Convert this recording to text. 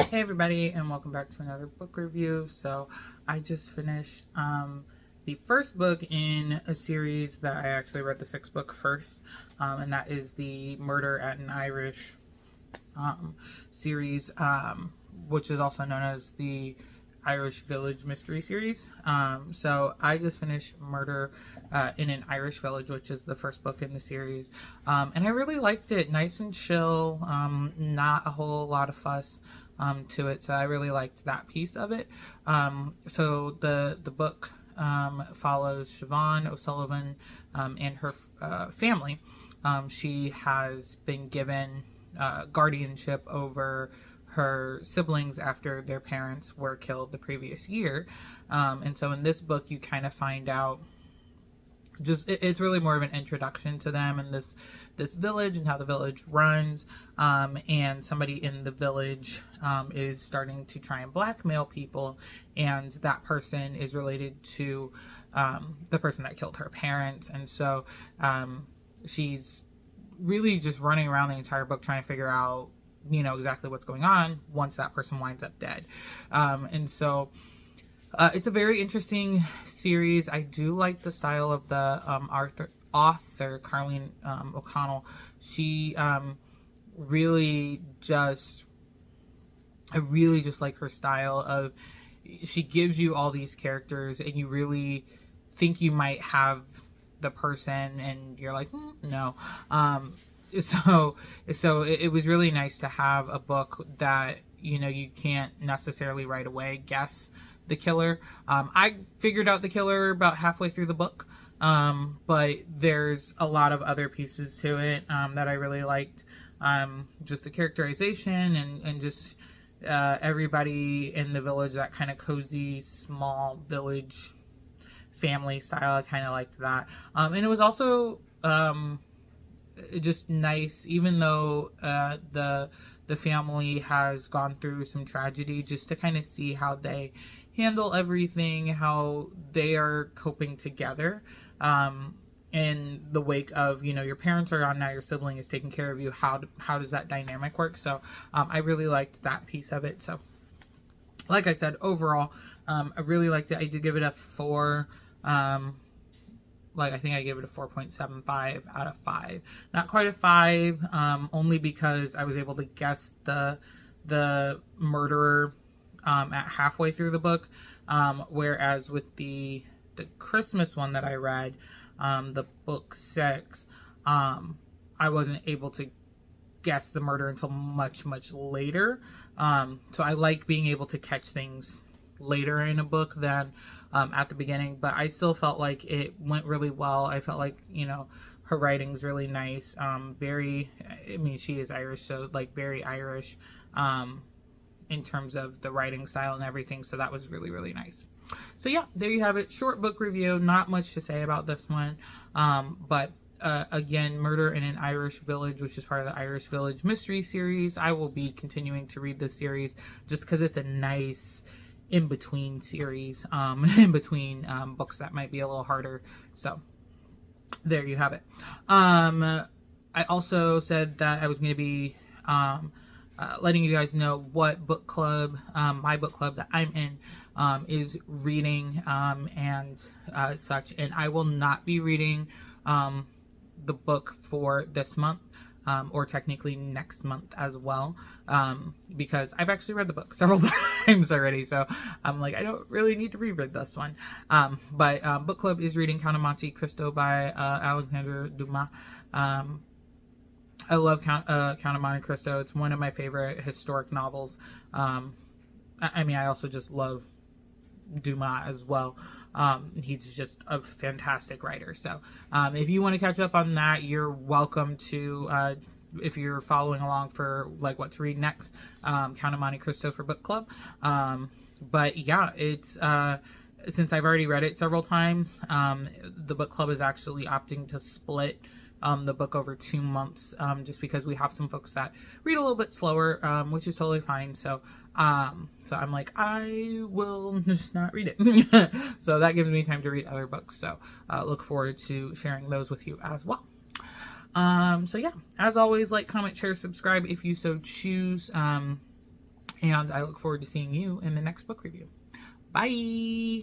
Hey everybody, and welcome back to another book review. So I just finished the first book in a series that I actually read the sixth book first, and that is the Murder at an Irish series, which is also known as the Irish Village Mystery Series. So I just finished Murder in an Irish Village, which is the first book in the series, and I really liked it. Nice and chill, not a whole lot of fuss to it, so I really liked that piece of it. So the book follows Siobhan O'Sullivan and her family. She has been given guardianship over her siblings after their parents were killed the previous year. And so in this book, you kind of find out it's really more of an introduction to them and this village and how the village runs. And somebody in the village is starting to try and blackmail people, and that person is related to the person that killed her parents. And so she's really just running around the entire book trying to figure out, exactly what's going on once that person winds up dead. And so it's a very interesting series. I do like the style of the author Carlene O'Connell. She I really just like her style of, she gives you all these characters and you really think you might have the person and you're like, no. So it was really nice to have a book that, you can't necessarily right away guess the killer. I figured out the killer about halfway through the book, but there's a lot of other pieces to it that I really liked. Just the characterization and just everybody in the village, that kind of cozy small village family style. I kind of liked that. And it was also just nice, even though the family has gone through some tragedy, just to kind of see how they handle everything, how they are coping together in the wake of, your parents are gone, now your sibling is taking care of you. How does that dynamic work? So I really liked that piece of it. So like I said, overall, I really liked it. I did give it a 4. I think I gave it a 4.75 out of 5. Not quite a 5, only because I was able to guess the murderer at halfway through the book, whereas with the Christmas one that I read, the book 6, I wasn't able to guess the murder until much later. So I like being able to catch things later in a book than at the beginning, but I still felt like it went really well. I felt like, her writing's really nice. She is Irish, so very Irish in terms of the writing style and everything. So that was really nice. So yeah, there you have it. Short book review. Not much to say about this one. But again, Murder in an Irish Village, which is part of the Irish Village Mystery Series. I will be continuing to read this series just because it's a nice in-between series, in between books that might be a little harder. So there you have it. I also said that I was going to be letting you guys know what book club, my book club that I'm in, is reading and such. And I will not be reading the book for this month. Or technically next month as well, because I've actually read the book several times already, so I'm like, I don't really need to reread this one. But book club is reading Count of Monte Cristo by Alexandre Dumas. I love Count of Monte Cristo. It's one of my favorite historic novels. I also just love Dumas as well. He's just a fantastic writer. So if you want to catch up on that, you're welcome to, if you're following along for what to read next, Count of Monte Cristo for book club. But yeah, it's since I've already read it several times, the book club is actually opting to split the book over 2 months, just because we have some folks that read a little bit slower, which is totally fine. So I'm like, I will just not read it. So that gives me time to read other books. So look forward to sharing those with you as well. So yeah, as always, like, comment, share, subscribe if you so choose. And I look forward to seeing you in the next book review. Bye!